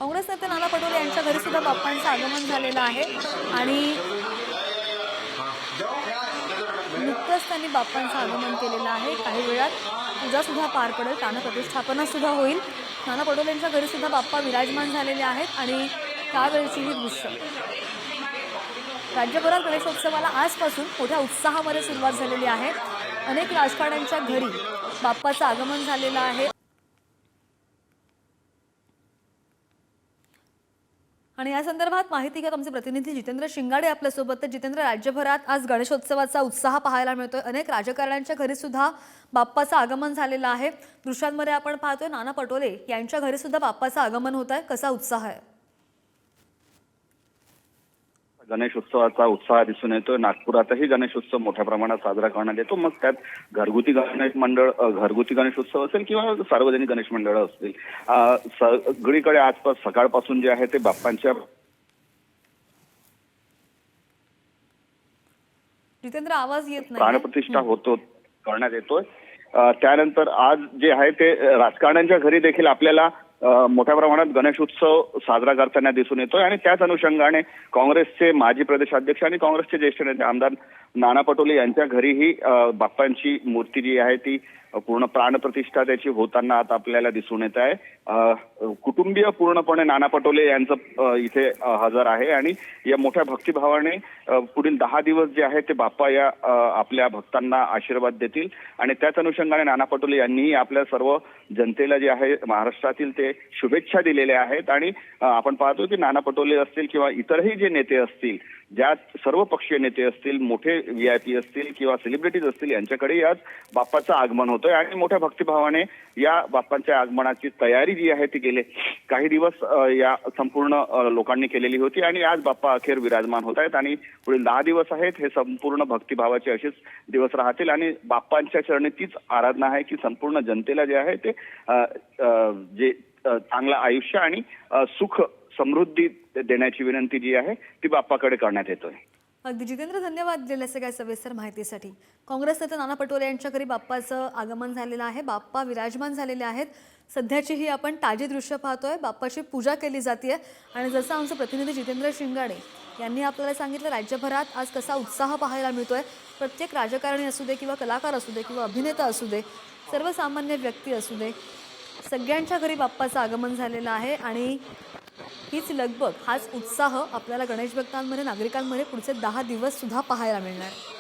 काँग्रेस नेते नाना पटोले यांच्या घरी सुद्धा बाप्पांचं आगमन झालेलं आहे आणि नुकतंच त्यांनी बाप्पांचं आगमन केलेलं आहे। काही वेळात पूजा सुद्धा पार पडेल, प्राण प्रतिष्ठापना सुद्धा होईल। नाना पटोले यांच्या घरी सुद्धा बाप्पा विराजमान झालेले आहेत आणि त्यावेळची ही दृश्य। राज्यभरात गणेशोत्सवाला आजपासून मोठ्या उत्साहामध्ये सुरुवात झालेली आहे। अनेक राजकारण्यांच्या घरी बाप्पाचं आगमन झालेलं आहे आणि या संदर्भात माहिती घेत आमचे प्रतिनिधी जितेंद्र शिंगाडे आपल्या सोबत आहेत। जितेंद्र, राज्यभरात आज गणेशोत्सवाचा उत्साह पाहायला मिळतोय। अनेक राजकारण्यांच्या घरी सुद्धा बाप्पाचं आगमन झालेलं आहे। दृश्यांमध्ये आपण पाहतोय नाना पटोले यांच्या घरी सुद्धा बाप्पाचं आगमन होत आहे। कसा उत्साह आहे? गणेशोत्सवाचा उत्साह दिसून येतोय। नागपुरातही गणेशोत्सव मोठ्या प्रमाणात साजरा करण्यात येतो। मग त्यात घरगुती गणेशोत्सव असेल किंवा सार्वजनिक गणेश मंडळ असतील, सगळीकडे आजपास सकाळपासून जे आहे ते बाप्पांच्या जितेंद्र, आवाज येत नाही। प्राणप्रतिष्ठा करण्यात येतोय। त्यानंतर आज जे आहे ते राजकारण्यांच्या घरी देखील आपल्याला मोठ्या प्रमाणात गणेशोत्सव साजरा करताना दिसून येतोय आणि त्याच अनुषंगाने काँग्रेसचे माजी प्रदेशाध्यक्ष आणि काँग्रेसचे ज्येष्ठ नेते आमदार नाना पटोले यांच्या घरीही बाप्पांची मूर्ती जी आहे ती पूर्ण प्राणप्रतिष्ठा त्याची होताना आता आपल्याला दिसून येत आहे। कुटुंबीय पूर्णपणे नाना पटोले यांचं इथे हजर आहे आणि या मोठ्या भक्तिभावाने पुढील 10 दिवस जे आहे ते बाप्पा या आपल्या भक्तांना आशीर्वाद देतील आणि त्याच अनुषंगाने नाना पटोले यांनीही आपल्या सर्व जनतेला जे आहे महाराष्ट्रातील ते शुभेच्छा दिलेल्या आहेत। आणि आपण पाहतो की नाना पटोले असतील किंवा इतरही जे नेते असतील, ज्यात सर्व पक्षीय नेते असतील, मोठे VIP असतील किंवा सेलिब्रिटीज असतील, यांच्याकडे आज बाप्पाचं आगमन होतंय आणि मोठ्या भक्तिभावाने या बाप्पांच्या आगमनाची तयारी जी आहे ती गेले काही दिवस या संपूर्ण लोकांनी केलेली होती आणि आज बाप्पा अखेर विराजमान होत आहेत आणि पुढील 10 दिवस आहेत हे संपूर्ण भक्तिभावाचे असेच दिवस राहतील आणि बाप्पांच्या चरणी तीच आराधना आहे की संपूर्ण जनतेला जे आहे ते जे चांगलं आयुष्य आणि सुख समृद्धी देण्याची विनंती जी आहे ती बाप्पाकडे करण्यात येतोय। अगदी जितेंद्र, धन्यवाद दिलेल्या सगळ्या सविस्तर माहितीसाठी। काँग्रेस नेते नाना पटोले यांच्या घरी बाप्पाचं आगमन झालेलं आहे, बाप्पा विराजमान झालेले आहेत। सध्याची ही आपण ताजी दृश्य पाहतोय, बाप्पाची पूजा केली जाते आणि जसं आमचे प्रतिनिधी जितेंद्र शिंगाडे यांनी आपल्याला सांगितलं, राज्यभरात आज कसा उत्साह पाहायला मिळतोय। प्रत्येक राजकारणी असू दे किंवा कलाकार असू दे किंवा अभिनेता असू दे, सर्वसामान्य व्यक्ती असू दे, सगळ्यांच्या घरी बाप्पाचं आगमन झालेलं आहे आणि हीच लगबग, हाच उत्साह आपल्याला गणेश भक्तांमध्ये, नागरिकांमध्ये पुढचे 10 दिवस सुद्धा पाहायला मिळणार आहे।